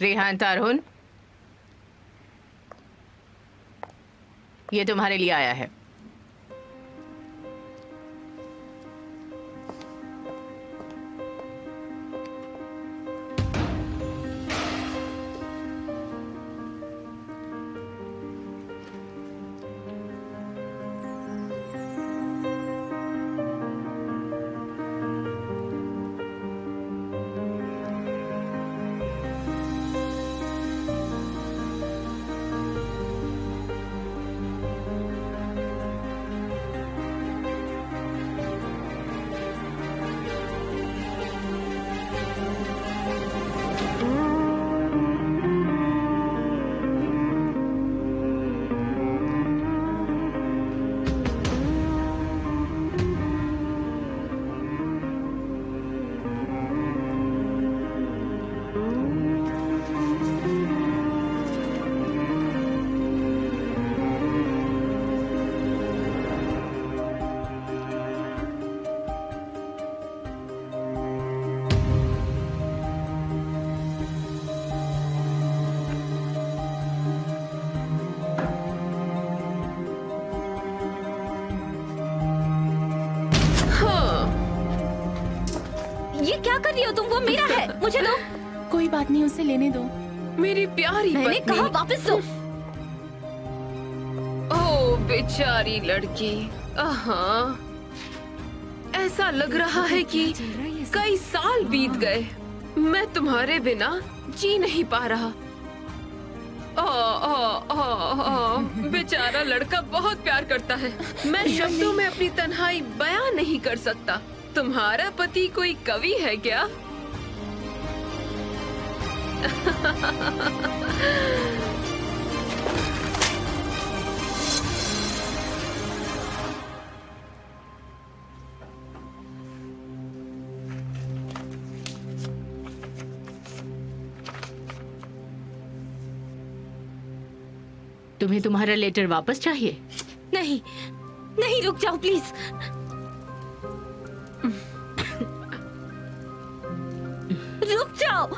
रेहान तारहुन, ये तुम्हारे लिए आया है। ये क्या कर रही हो तुम? वो मेरा है, मुझे दो। कोई बात नहीं, उसे लेने दो। मेरी प्यारी मैंने पत्नी। कहा वापस दो। ओह बेचारी लड़की। ऐसा लग रहा है कि कई साल बीत गए। मैं तुम्हारे बिना जी नहीं पा रहा। बेचारा लड़का बहुत प्यार करता है। मैं शब्दों में अपनी तन्हाई बयां नहीं कर सकता। तुम्हारा पति कोई कवि है क्या? तुम्हें तुम्हारा लेटर वापस चाहिए? नहीं नहीं, रुक जाओ प्लीज। रुक जाओ।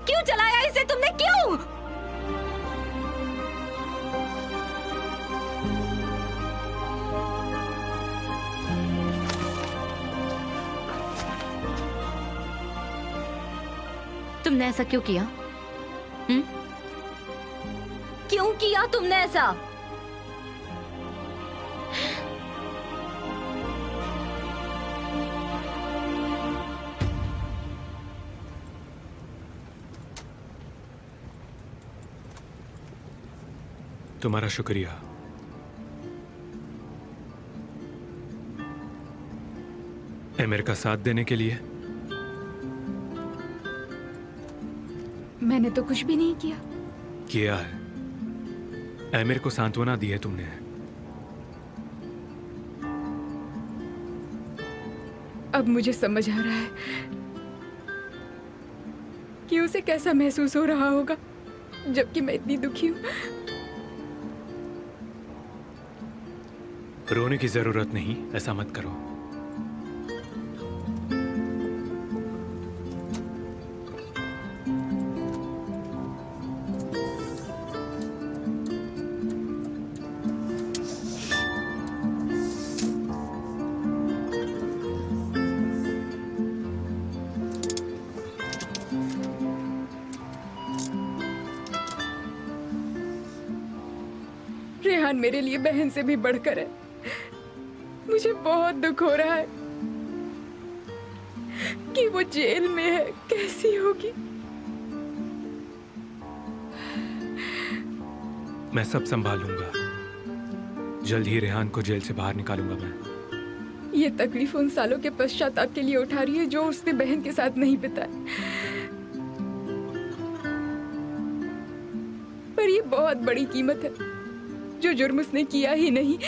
क्यों चलाया इसे तुमने? क्यों? तुमने ऐसा क्यों किया? क्यों किया तुमने ऐसा? तुम्हारा शुक्रिया। एमिर का साथ देने के लिए। मैंने तो कुछ भी नहीं किया। किया है। एमिर को सांत्वना दी है तुमने। अब मुझे समझ आ रहा है कि उसे कैसा महसूस हो रहा होगा, जबकि मैं इतनी दुखी हूँ। रोने की जरूरत नहीं, ऐसा मत करो। रेहान मेरे लिए बहन से भी बढ़कर है। मुझे बहुत दुख हो रहा है कि वो जेल में है। कैसी होगी? मैं सब संभाल लूंगा। जल्द ही रेहान को जेल से बाहर निकालूंगा मैं। ये तकलीफ उन सालों के पश्चाताप के लिए उठा रही है जो उसने बहन के साथ नहीं बिताए। पर ये बहुत बड़ी कीमत है जो जुर्म उसने किया ही नहीं।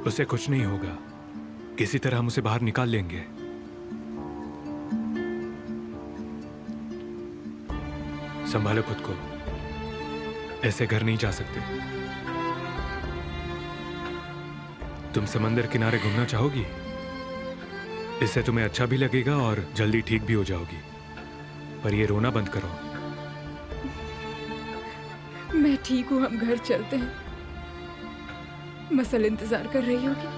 उसे कुछ नहीं होगा, किसी तरह हम उसे बाहर निकाल लेंगे। संभालो खुद को, ऐसे घर नहीं जा सकते। तुम समंदर किनारे घूमना चाहोगी? इससे तुम्हें अच्छा भी लगेगा और जल्दी ठीक भी हो जाओगी। पर ये रोना बंद करो। मैं ठीक हूँ, हम घर चलते हैं। मसल इंतजार कर रही होगी।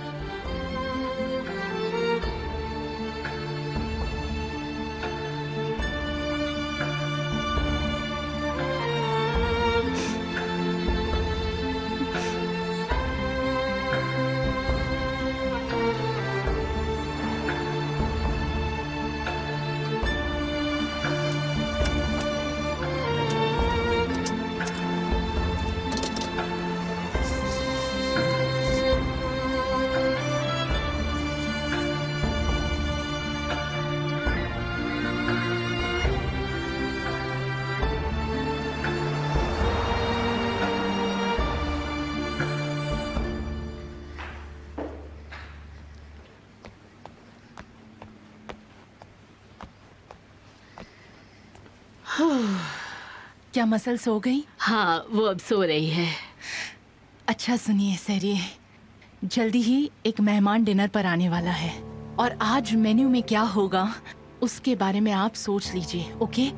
क्या मसल सो गई? हाँ, वो अब सो रही है। अच्छा सुनिए सहरी, जल्दी ही एक मेहमान डिनर पर आने वाला है और आज मेन्यू में क्या होगा उसके बारे में आप सोच लीजिए। ओके?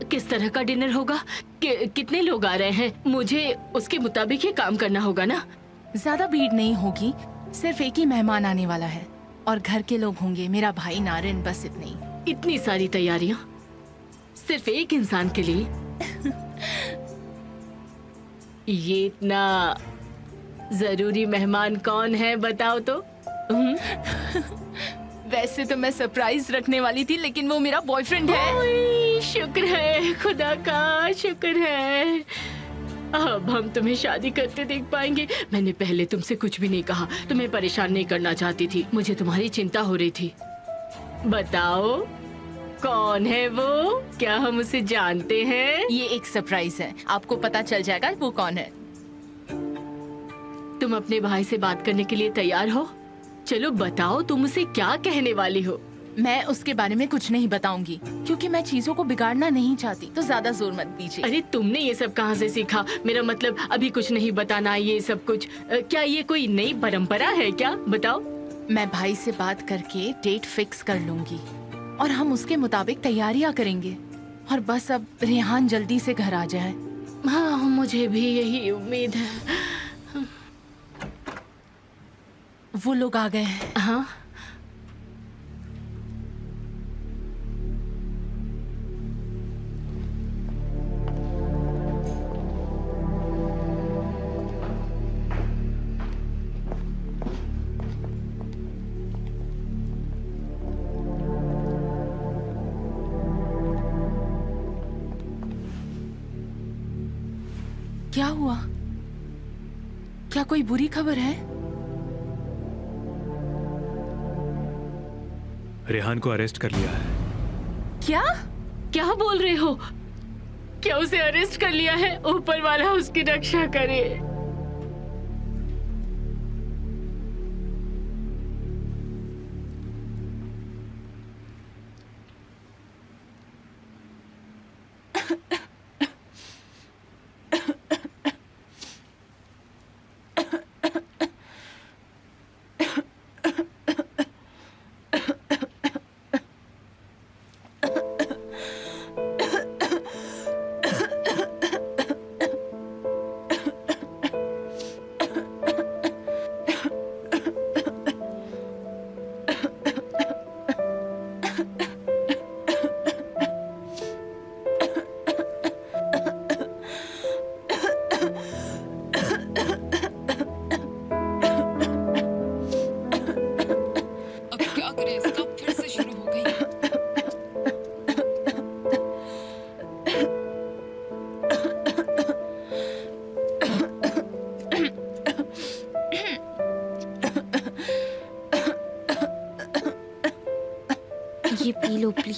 किस तरह का डिनर होगा? कितने लोग आ रहे हैं? मुझे उसके मुताबिक ही काम करना होगा ना। ज्यादा भीड़ नहीं होगी, सिर्फ एक ही मेहमान आने वाला है और घर के लोग होंगे, मेरा भाई नारिन, बस इतने ही। इतनी सारी तैयारियां सिर्फ एक इंसान के लिए? ये इतना जरूरी मेहमान कौन है बताओ तो? वैसे तो मैं सरप्राइज रखने वाली थी, लेकिन वो मेरा बॉयफ्रेंड है। ओए, शुक्र है, खुदा का शुक्र है। अब हम तुम्हें शादी करते देख पाएंगे। मैंने पहले तुमसे कुछ भी नहीं कहा, तुम्हें परेशान नहीं करना चाहती थी। मुझे तुम्हारी चिंता हो रही थी। बताओ कौन है वो? क्या हम उसे जानते हैं? ये एक सरप्राइज है, आपको पता चल जाएगा वो कौन है। तुम अपने भाई से बात करने के लिए तैयार हो? चलो बताओ, तुम उसे क्या कहने वाली हो? मैं उसके बारे में कुछ नहीं बताऊंगी क्योंकि मैं चीजों को बिगाड़ना नहीं चाहती, तो ज्यादा जोर मत दीजिए। अरे तुमने ये सब कहाँ से सीखा? मेरा मतलब अभी कुछ नहीं बताना, ये सब कुछ क्या ये कोई नई परंपरा है क्या? बताओ। मैं भाई से बात करके डेट फिक्स कर लूंगी और हम उसके मुताबिक तैयारियां करेंगे और बस अब रेहान जल्दी से घर आ जाए। हाँ, मुझे भी यही उम्मीद है। वो लोग आ गए हैं। हाँ, क्या हुआ? क्या कोई बुरी खबर है? रेहान को अरेस्ट कर लिया है। क्या? क्या बोल रहे हो? क्या उसे अरेस्ट कर लिया है? ऊपर वाला उसकी रक्षा करे।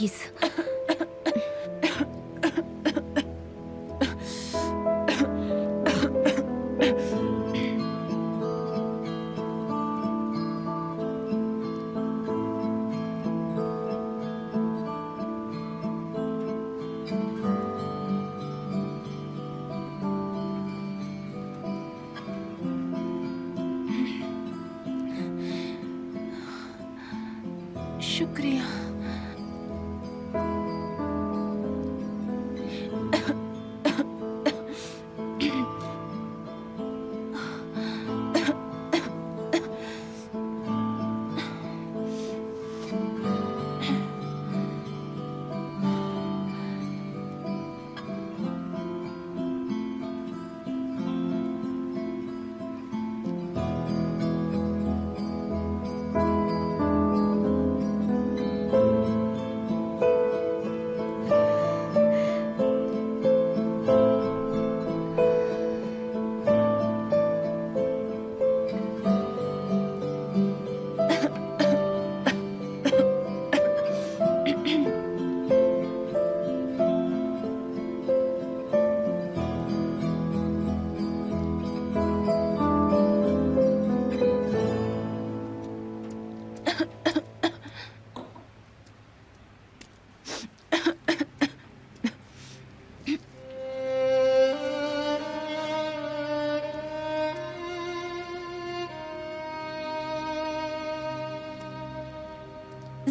प्लीज। शुक्रिया।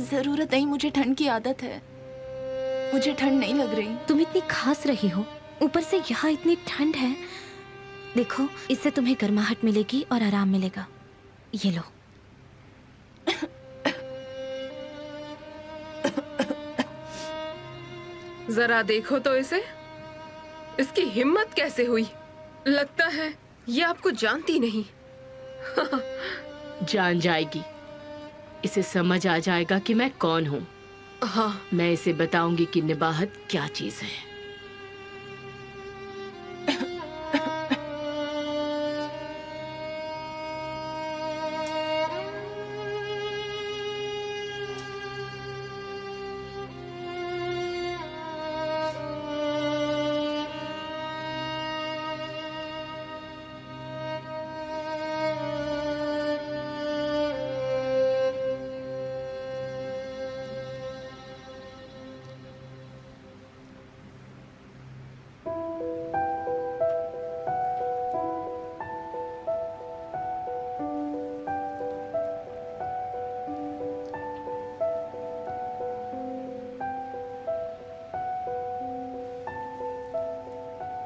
जरूरत नहीं, मुझे ठंड की आदत है, मुझे ठंड नहीं लग रही। तुम इतनी खास रही हो, ऊपर से यहाँ इतनी ठंड है। देखो, इससे तुम्हें गर्माहट मिलेगी और आराम मिलेगा। ये लो। जरा देखो तो इसे, इसकी हिम्मत कैसे हुई। लगता है ये आपको जानती नहीं। जान जाएगी, इसे समझ आ जाएगा कि मैं कौन हूँ। हाँ, मैं इसे बताऊंगी कि निबाहत क्या चीज है।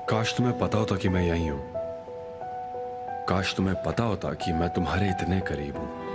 काश तुम्हें पता होता कि मैं यहीं हूं। काश तुम्हें पता होता कि मैं तुम्हारे इतने करीब हूं।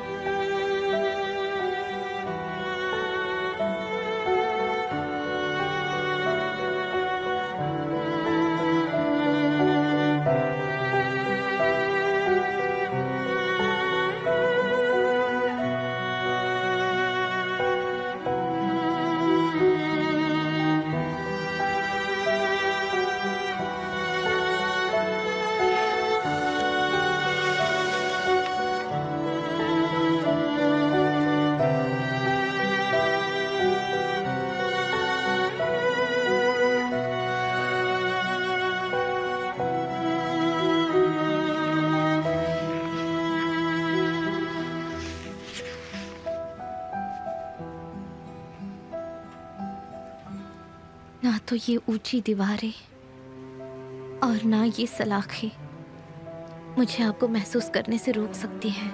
ना तो ये ऊंची दीवारें और ना ये सलाखें मुझे आपको महसूस करने से रोक सकती हैं।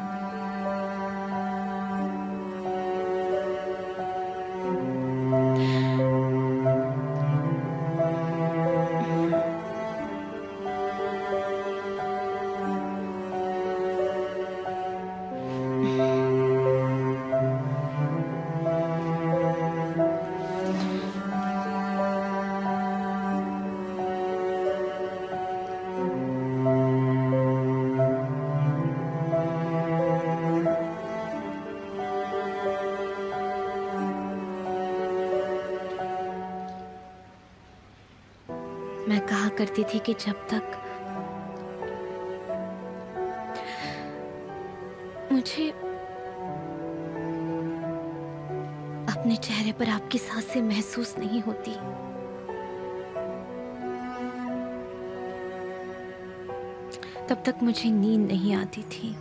मैं कहा करती थी कि जब तक मुझे अपने चेहरे पर आपकी सांसें महसूस नहीं होती। तब तक मुझे नींद नहीं आती थी।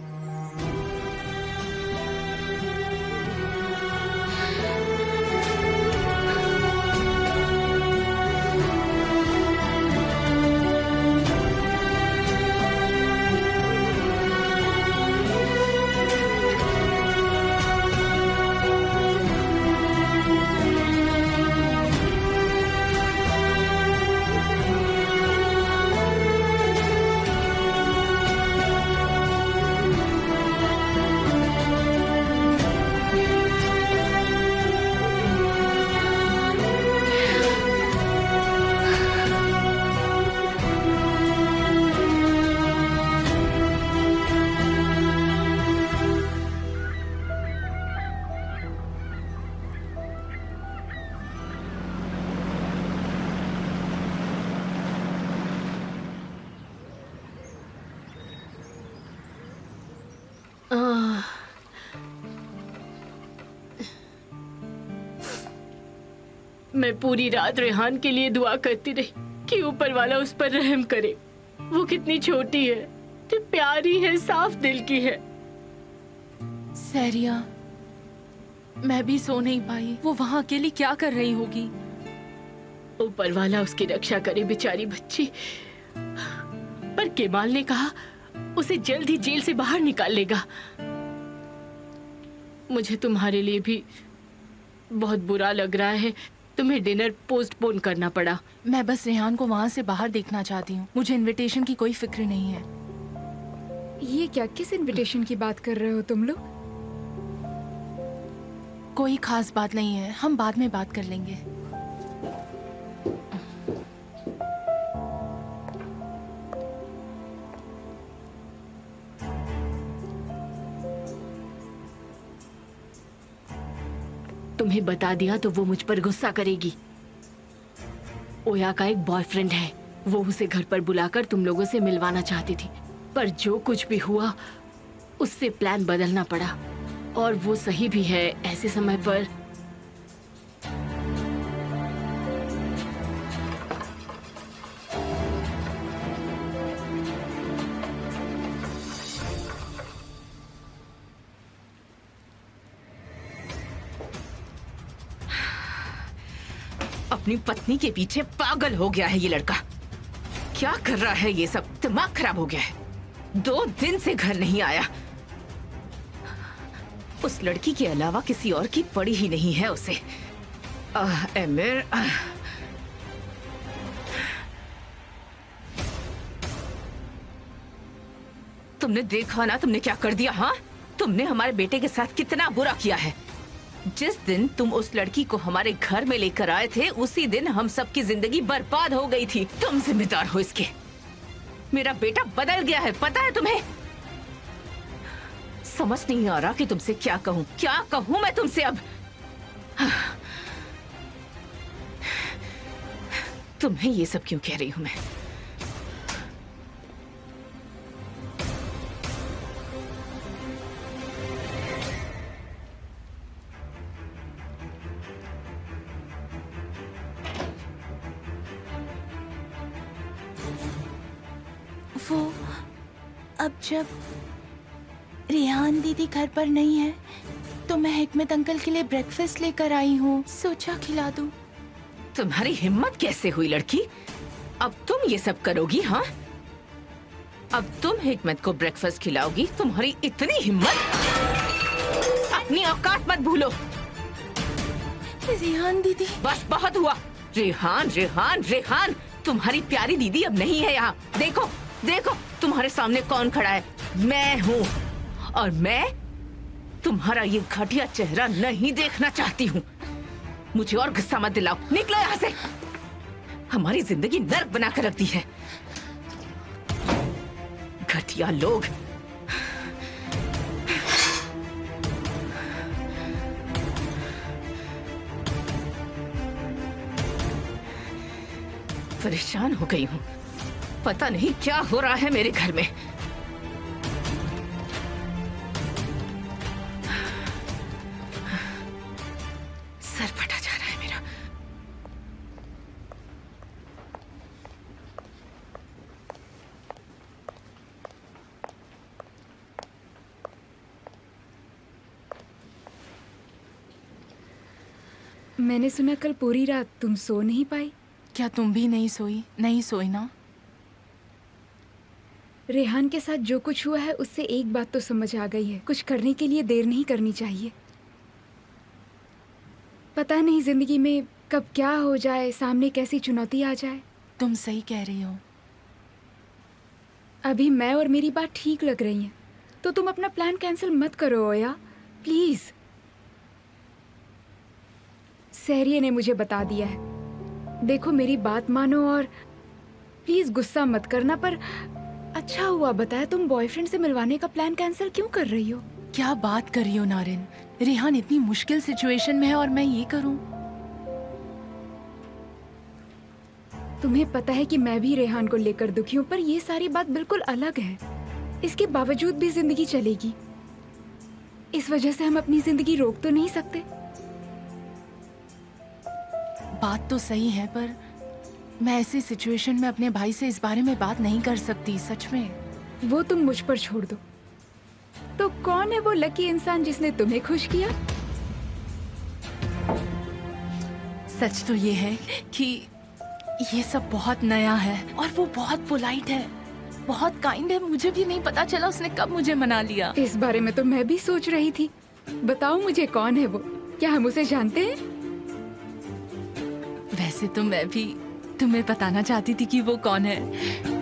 मैं पूरी रात रेहान के लिए दुआ करती रही कि ऊपर वाला उस पर रहम करे। वो कितनी छोटी है, तो प्यारी है, साफ दिल की है। सहरिया, मैं भी सो नहीं पाई। वो वहाँ अकेली क्या कर रही होगी? ऊपर वाला उसकी रक्षा करे, बेचारी बच्ची। पर केमाल ने कहा उसे जल्द ही जेल से बाहर निकाल लेगा। मुझे तुम्हारे लिए भी बहुत बुरा लग रहा है, तुम्हें डिनर पोस्टपोन करना पड़ा। मैं बस रेहान को वहाँ से बाहर देखना चाहती हूँ। मुझे इनविटेशन की कोई फिक्र नहीं है। ये क्या, किस इनविटेशन की बात कर रहे हो तुम लोग? कोई खास बात नहीं है, हम बाद में बात कर लेंगे। तुम्हें बता दिया तो वो मुझ पर गुस्सा करेगी। ओया का एक बॉयफ्रेंड है, वो उसे घर पर बुलाकर तुम लोगों से मिलवाना चाहती थी, पर जो कुछ भी हुआ उससे प्लान बदलना पड़ा। और वो सही भी है, ऐसे समय पर अपनी पत्नी के पीछे पागल हो गया है ये लड़का। क्या कर रहा है ये सब? दिमाग खराब हो गया है। 2 दिन से घर नहीं आया। उस लड़की के अलावा किसी और की पड़ी ही नहीं है उसे। एमिर, तुमने देखा ना तुमने क्या कर दिया? हाँ, तुमने हमारे बेटे के साथ कितना बुरा किया है। जिस दिन तुम उस लड़की को हमारे घर में लेकर आए थे, उसी दिन हम सबकी जिंदगी बर्बाद हो गई थी। तुम जिम्मेदार हो इसके। मेरा बेटा बदल गया है, पता है तुम्हें? समझ नहीं आ रहा कि तुमसे क्या कहूँ। क्या कहूँ मैं तुमसे अब? तुम्हें ये सब क्यों कह रही हूँ मैं? वो अब जब रेहान दीदी घर पर नहीं है तो मैं हिकमत अंकल के लिए ब्रेकफास्ट लेकर आई हूँ, सोचा खिला दूँ। तुम्हारी हिम्मत कैसे हुई लड़की? अब तुम ये सब करोगी? हाँ, अब तुम हिकमत को ब्रेकफास्ट खिलाओगी? तुम्हारी इतनी हिम्मत? अपनी औकात मत भूलो। रेहान दीदी, बस बहुत हुआ। रेहान रेहान रेहान, तुम्हारी प्यारी दीदी अब नहीं है यहाँ। देखो देखो तुम्हारे सामने कौन खड़ा है। मैं हूँ, और मैं तुम्हारा ये घटिया चेहरा नहीं देखना चाहती हूँ। मुझे और गुस्सा मत दिलाओ। निकलो यहाँ से। हमारी जिंदगी नर्क बना कर रख दी है। घटिया लोग। परेशान हो गई हूँ। पता नहीं क्या हो रहा है मेरे घर में। मैंने सुना कल पूरी रात तुम सो नहीं पाई। क्या तुम भी नहीं सोई? नहीं सोई ना? रेहान के साथ जो कुछ हुआ है उससे एक बात तो समझ आ गई है, कुछ करने के लिए देर नहीं करनी चाहिए। पता नहीं जिंदगी में कब क्या हो जाए, सामने कैसी चुनौती आ जाए। तुम सही कह रही हो। अभी मैं और मेरी बात ठीक लग रही है, तो तुम अपना प्लान कैंसिल मत करो ओया, प्लीज। सैरिये ने मुझे बता दिया है। देखो मेरी बात मानो और प्लीज गुस्सा मत करना, पर अच्छा हुआ बताया, तुम बॉयफ्रेंड से मिलवाने का प्लान कैंसिल क्यों कर रही हो? क्या बात कर रही हो नारिन? रेहान इतनी मुश्किल सिचुएशन में है और मैं ये करूं? तुम्हें पता है कि मैं भी रेहान को लेकर दुखी हूँ, पर ये सारी बात बिल्कुल अलग है। इसके बावजूद भी जिंदगी चलेगी। इस वजह से हम अपनी जिंदगी रोक तो नहीं सकते। बात तो सही है, पर मैं ऐसी सिचुएशन में अपने भाई से इस बारे में बात नहीं कर सकती, सच में। वो तुम मुझ पर छोड़ दो। तो कौन है वो लकी इंसान जिसने तुम्हें खुश किया? सच तो ये है कि ये सब बहुत नया है और वो बहुत पोलाइट है, बहुत काइंड है। मुझे भी नहीं पता चला उसने कब मुझे मना लिया। इस बारे में तो मैं भी सोच रही थी। बताओ मुझे कौन है वो? क्या हम उसे जानते हैं? वैसे तो मैं भी तुम्हें बताना चाहती थी कि वो कौन है।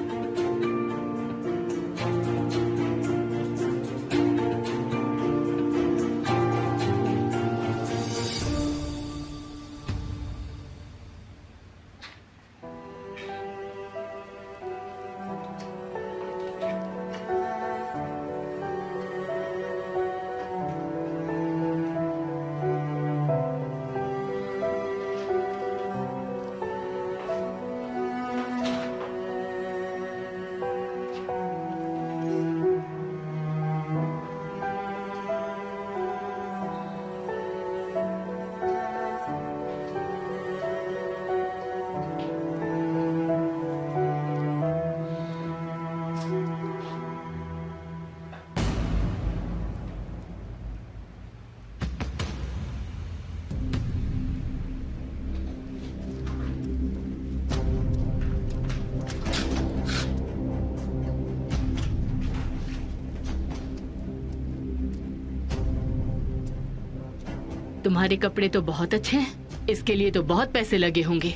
तुम्हारे कपड़े तो बहुत अच्छे हैं, इसके लिए तो बहुत पैसे लगे होंगे।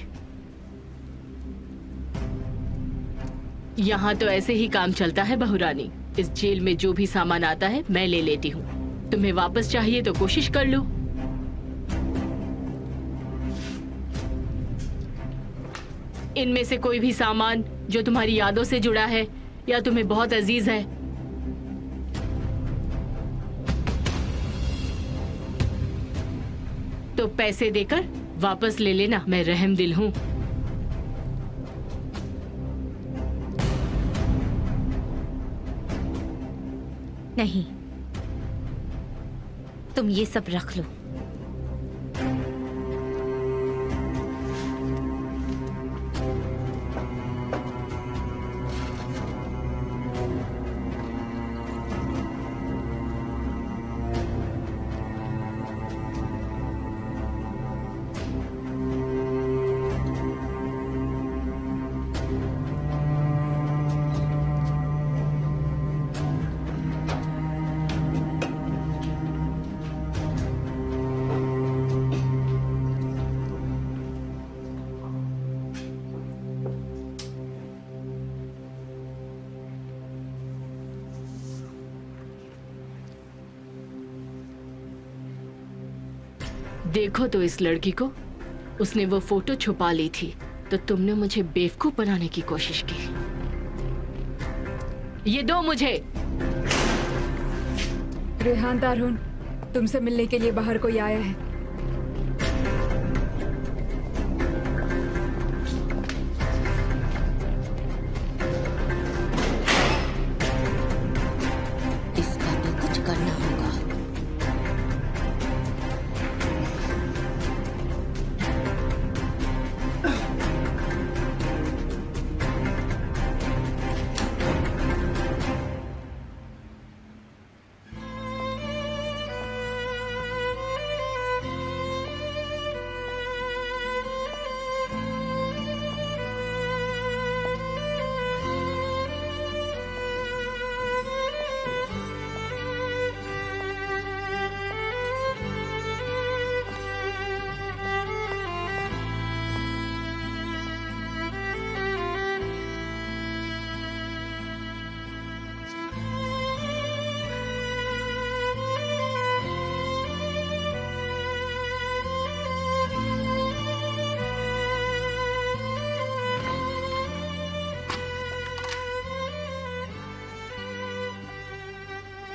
यहाँ तो ऐसे ही काम चलता है बहुरानी। इस जेल में जो भी सामान आता है मैं ले लेती हूँ। तुम्हें वापस चाहिए तो कोशिश कर लो। इनमें से कोई भी सामान जो तुम्हारी यादों से जुड़ा है या तुम्हें बहुत अजीज है, तो पैसे देकर वापस ले लेना। मैं रहम दिल हूँ। नहीं, तुम ये सब रख लो। देखो तो इस लड़की को, उसने वो फोटो छुपा ली थी, तो तुमने मुझे बेवकूफ बनाने की कोशिश की। ये दो मुझे। रेहान दारुन, तुमसे मिलने के लिए बाहर कोई आया है। इसका तो कुछ करना होगा।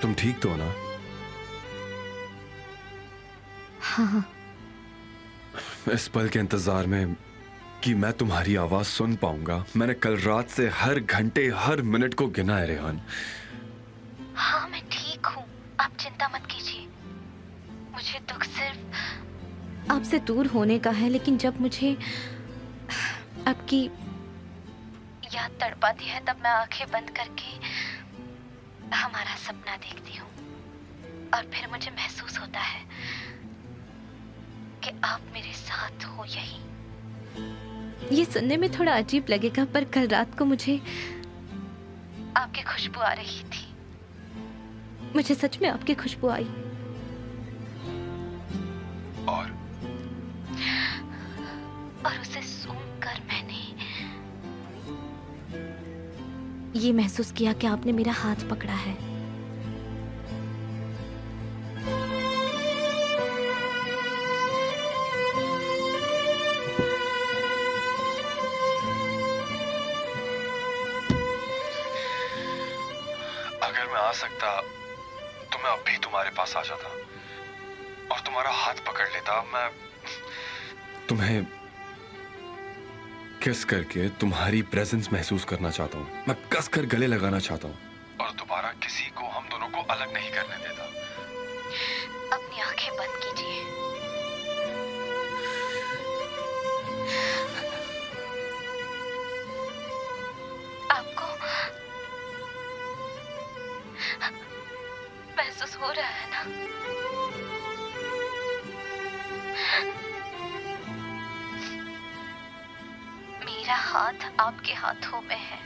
तुम ठीक तो हो ना? हाँ। इस पल के इंतजार में कि मैं तुम्हारी आवाज सुन पाऊंगा, मैंने कल रात से हर घंटे हर मिनट को गिना है रेहान। हाँ, मैं ठीक हूँ, आप चिंता मत कीजिए। मुझे दुख सिर्फ आपसे दूर होने का है, लेकिन जब मुझे आपकी याद तड़पाती है तब मैं आंखें बंद करके हमारा सपना देखती हूँ और फिर मुझे महसूस होता है कि आप मेरे साथ हो यही। ये सुनने में थोड़ा अजीब लगेगा, पर कल रात को मुझे आपकी खुशबू आ रही थी। मुझे सच में आपकी खुशबू आई। और उसे सूंघकर मैंने ये महसूस किया कि आपने मेरा हाथ पकड़ा है। अगर मैं आ सकता तो मैं अब भी तुम्हारे पास आ जाता और तुम्हारा हाथ पकड़ लेता। मैं तुम्हें किस करके तुम्हारी प्रेजेंस महसूस करना चाहता हूँ। मैं कस कर गले लगाना चाहता हूँ और दोबारा किसी को हम दोनों को अलग नहीं करने देता। अपनी आंखें बंद कीजिए। आपको महसूस हो रहा है ना? मेरा हाथ आपके हाथों में है।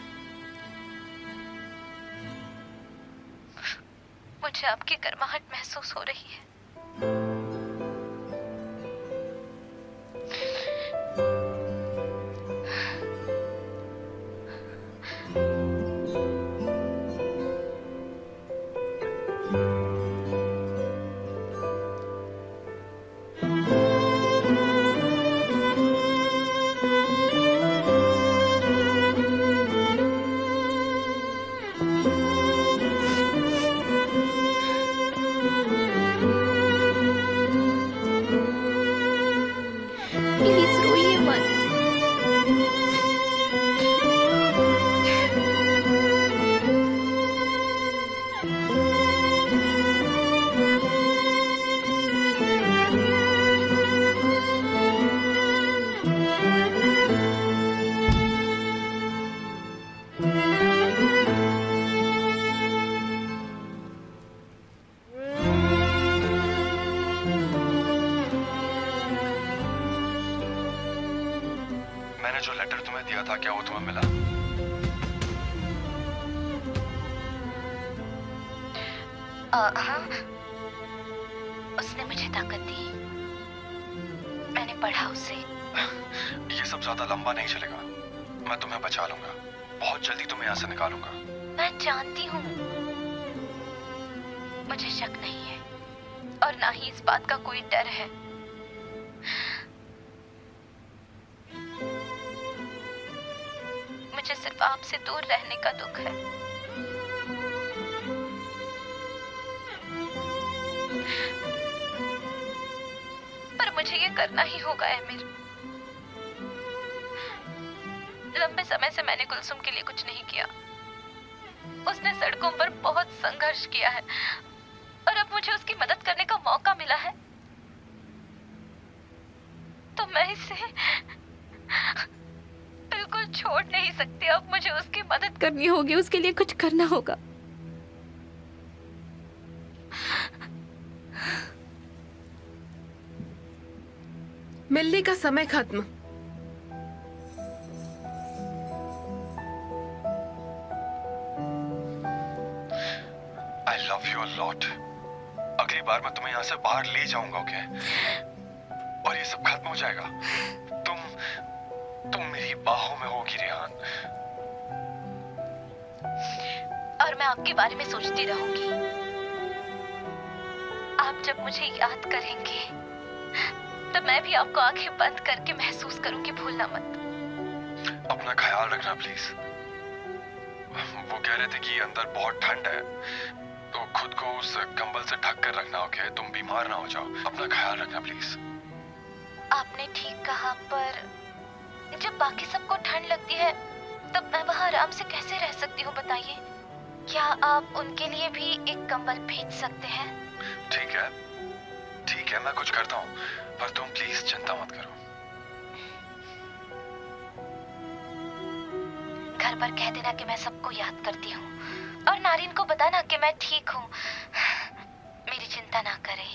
मुझे आपकी गर्माहट महसूस हो रही है। प्लीज रोइए मत। मैंने जो लेटर तुम्हें दिया था, क्या वो तुम्हें मिला? हाँ, उसने मुझे ताकत दी। मैंने पढ़ा उसे। ये सब ज्यादा लंबा नहीं चलेगा। मैं तुम्हें बचा लूंगा। बहुत जल्दी तुम्हें यहाँ से निकालूंगा। मैं जानती हूँ। मुझे शक नहीं है और ना ही इस बात का कोई डर है। मुझे सिर्फ आपसे दूर रहने का दुख है। पर मुझे ये करना ही होगा एमिर। लंबे समय से मैंने कुलसुम के लिए कुछ नहीं किया। उसने सड़कों पर बहुत संघर्ष किया है और अब मुझे उसकी मदद करने का मौका मिला है, तो मैं इसे बिल्कुल छोड़ नहीं सकती। अब मुझे उसकी मदद करनी होगी, उसके लिए कुछ करना होगा। मिलने का समय खत्म। I love you a lot. अगली बार मैं तुम्हें यहाँ से बाहर ले जाऊंगा, ओके? और ये सब खत्म हो जाएगा। तुम मेरी बाहों में होगी रेहान। और मैं आपके बारे में सोचती रहूंगी। आप जब मुझे याद करेंगे तब मैं भी आपको आंखें बंद करके महसूस करूंगी। भूलना मत। अपना ख्याल रखना प्लीज। वो कह रहे थे कि अंदर बहुत ठंड है, तो खुद को उस कंबल से ढक कर रखना, ओके? तुम बीमार ना हो जाओ। अपना ख्याल रखना प्लीज। आपने ठीक कहा, पर जब बाकी सबको ठंड लगती है तब मैं वहाँ आराम से कैसे रह सकती हूँ, बताइए? क्या आप उनके लिए भी एक कंबल भेज सकते हैं? ठीक है, ठीक है, मैं कुछ करता हूँ, पर तुम प्लीज चिंता मत करो। घर पर कह देना कि मैं सबको याद करती हूँ, और नारिन को बताना कि मैं ठीक हूँ, मेरी चिंता ना करे।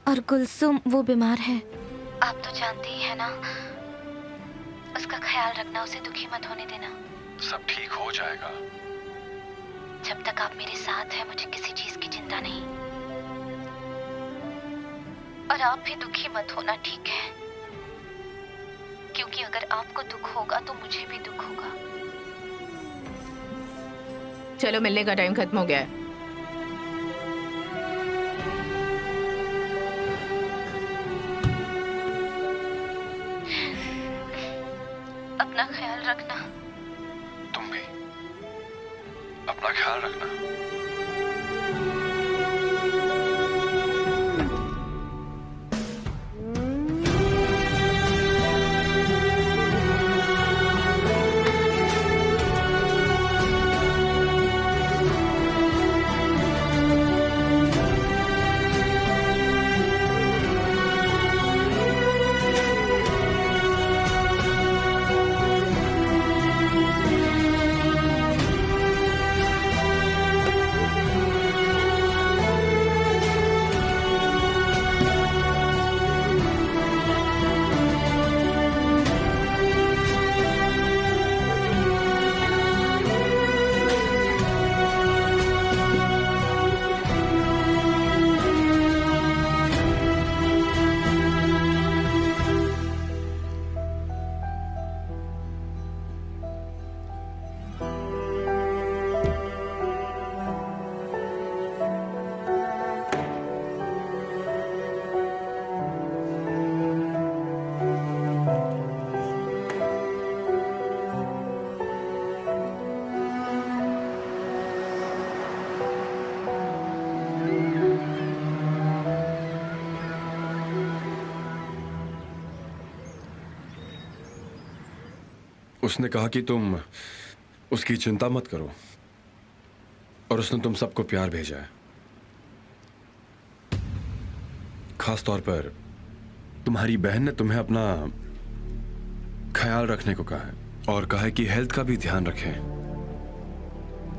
और गुलसुम वो बीमार है, आप तो जानती ही है ना। उसका ख्याल रखना, उसे दुखी मत होने देना। सब ठीक हो जाएगा। जब तक आप मेरे साथ हैं मुझे किसी चीज की चिंता नहीं। और आप भी दुखी मत होना, ठीक है? क्योंकि अगर आपको दुख होगा तो मुझे भी दुख होगा। चलो, मिलने का टाइम खत्म हो गया है। अपना ख्याल रखना। तुम भी अपना ख्याल रखना। उसने कहा कि तुम उसकी चिंता मत करो, और उसने तुम सबको प्यार भेजा है। खास तौर पर तुम्हारी बहन ने तुम्हें अपना ख्याल रखने को कहा है, और कहा है कि हेल्थ का भी ध्यान रखें,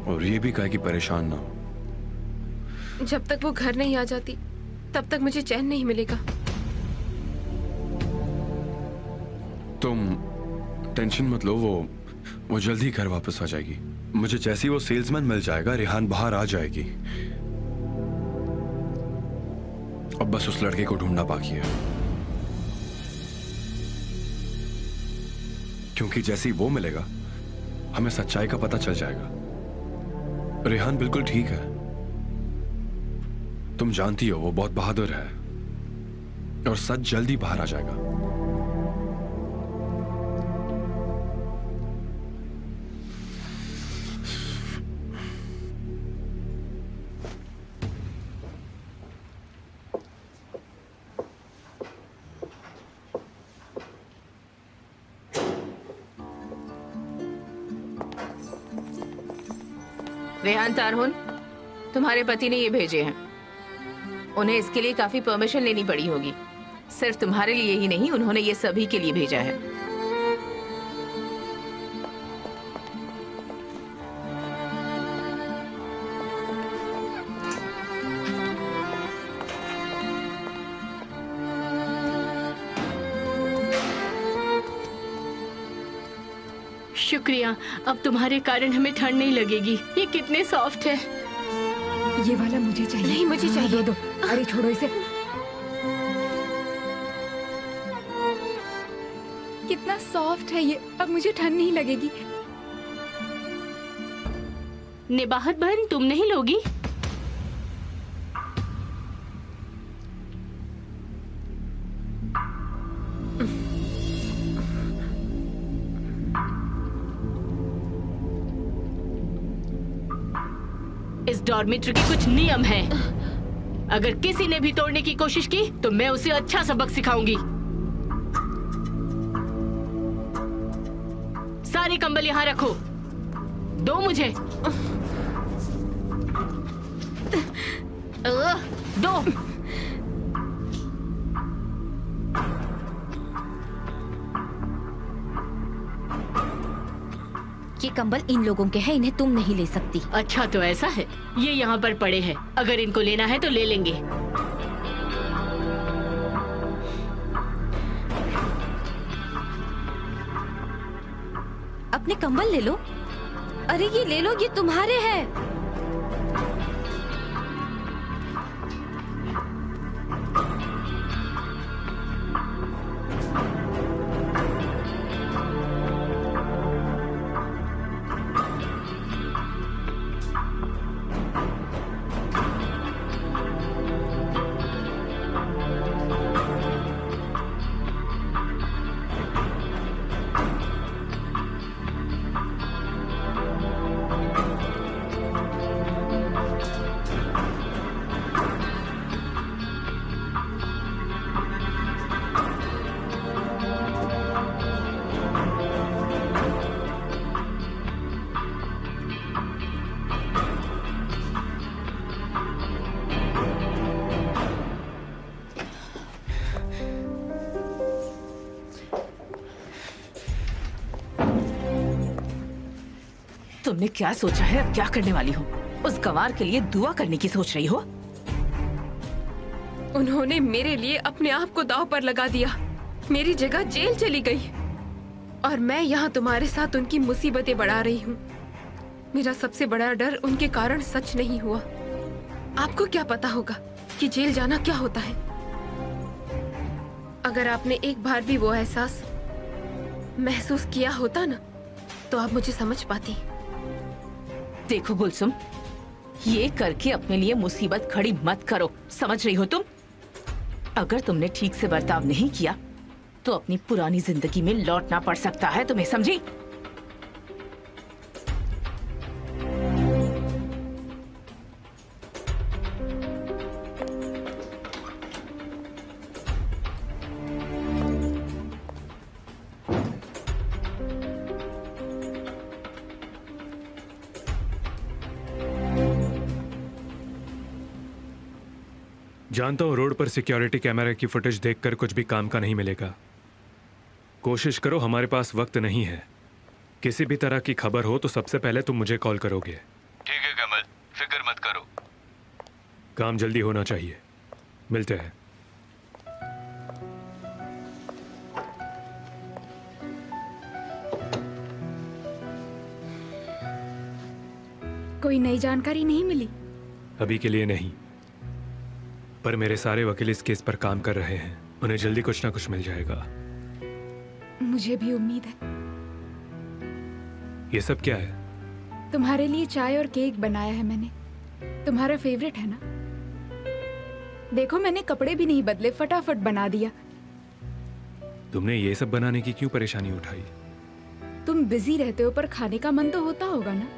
और ये भी कहा कि परेशान ना हो। जब तक वो घर नहीं आ जाती तब तक मुझे चैन नहीं मिलेगा। तुम टेंशन मत लो, वो जल्द ही घर वापस आ जाएगी। मुझे जैसे ही वो सेल्समैन मिल जाएगा, रेहान बाहर आ जाएगी। अब बस उस लड़के को ढूंढना बाकी है, क्योंकि जैसे ही वो मिलेगा हमें सच्चाई का पता चल जाएगा। रेहान बिल्कुल ठीक है, तुम जानती हो वो बहुत बहादुर है, और सच जल्दी बाहर आ जाएगा। रेहान तारहुन, तुम्हारे पति ने ये भेजे हैं। उन्हें इसके लिए काफी परमिशन लेनी पड़ी होगी। सिर्फ तुम्हारे लिए ही नहीं, उन्होंने ये सभी के लिए भेजा है। शुक्रिया, अब तुम्हारे कारण हमें ठंड नहीं लगेगी। ये कितने सॉफ्ट है। ये वाला मुझे चाहिए। नहीं, मुझे हाँ, चाहिए। दो। अरे छोड़ो इसे। कितना सॉफ्ट है ये, अब मुझे ठंड नहीं लगेगी। निबाहत बहन, तुम नहीं लोगी? इस डॉर्मेट्री के कुछ नियम हैं। अगर किसी ने भी तोड़ने की कोशिश की तो मैं उसे अच्छा सबक सिखाऊंगी। सारे कंबल यहाँ रखो, दो मुझे। दो। ये कंबल इन लोगों के हैं, इन्हें तुम नहीं ले सकती। अच्छा तो ऐसा है, ये यहाँ पर पड़े हैं, अगर इनको लेना है तो ले लेंगे। अपने कंबल ले लो। अरे ये ले लो, ये तुम्हारे हैं। तुमने क्या सोचा है? अब क्या करने वाली हो? उस गंवार के लिए दुआ करने की सोच रही हो? उन्होंने मेरे लिए अपने आप को दांव पर लगा दिया, मेरी जगह जेल चली गई और मैं यहाँ तुम्हारे साथ उनकी मुसीबतें बढ़ा रही हूँ। मेरा सबसे बड़ा डर उनके कारण सच नहीं हुआ। आपको क्या पता होगा कि जेल जाना क्या होता है? अगर आपने एक बार भी वो एहसास महसूस किया होता ना, तो आप मुझे समझ पाती। देखो गुलसुम, ये करके अपने लिए मुसीबत खड़ी मत करो, समझ रही हो तुम? अगर तुमने ठीक से बर्ताव नहीं किया तो अपनी पुरानी जिंदगी में लौटना पड़ सकता है तुम्हें, समझी? जानता हूँ रोड पर सिक्योरिटी कैमरा की फुटेज देखकर कुछ भी काम का नहीं मिलेगा। कोशिश करो, हमारे पास वक्त नहीं है। किसी भी तरह की खबर हो तो सबसे पहले तुम मुझे कॉल करोगे। ठीक है कमल, फिक्र मत करो। काम जल्दी होना चाहिए। मिलते हैं। कोई नई जानकारी नहीं मिली? अभी के लिए नहीं, पर मेरे सारे वकील इस केस पर काम कर रहे हैं। उन्हें जल्दी कुछ ना कुछ मिल जाएगा। मुझे भी उम्मीद है। ये सब क्या है? तुम्हारे लिए चाय और केक बनाया है मैंने। तुम्हारा फेवरेट है ना? देखो मैंने कपड़े भी नहीं बदले, फटाफट बना दिया। तुमने ये सब बनाने की क्यों परेशानी उठाई? तुम बिजी रहते हो पर खाने का मन तो होता होगा ना?